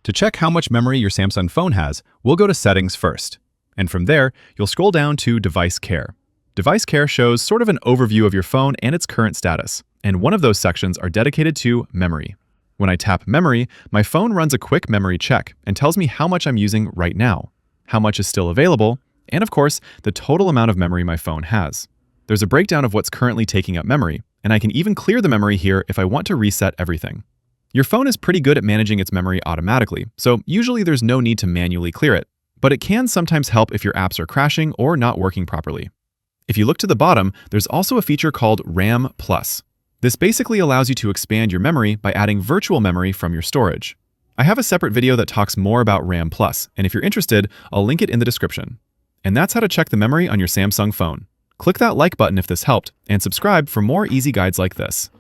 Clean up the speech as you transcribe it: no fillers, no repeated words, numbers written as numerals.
To check how much memory your Samsung phone has, we'll go to Settings first. And from there, you'll scroll down to Device Care. Device Care shows sort of an overview of your phone and its current status, and one of those sections are dedicated to Memory. When I tap Memory, my phone runs a quick memory check and tells me how much I'm using right now, how much is still available, and of course, the total amount of memory my phone has. There's a breakdown of what's currently taking up memory, and I can even clear the memory here if I want to reset everything. Your phone is pretty good at managing its memory automatically, so usually there's no need to manually clear it, but it can sometimes help if your apps are crashing or not working properly. If you look to the bottom, there's also a feature called RAM+. This basically allows you to expand your memory by adding virtual memory from your storage. I have a separate video that talks more about RAM+, and if you're interested, I'll link it in the description. And that's how to check the memory on your Samsung phone. Click that like button if this helped, and subscribe for more easy guides like this.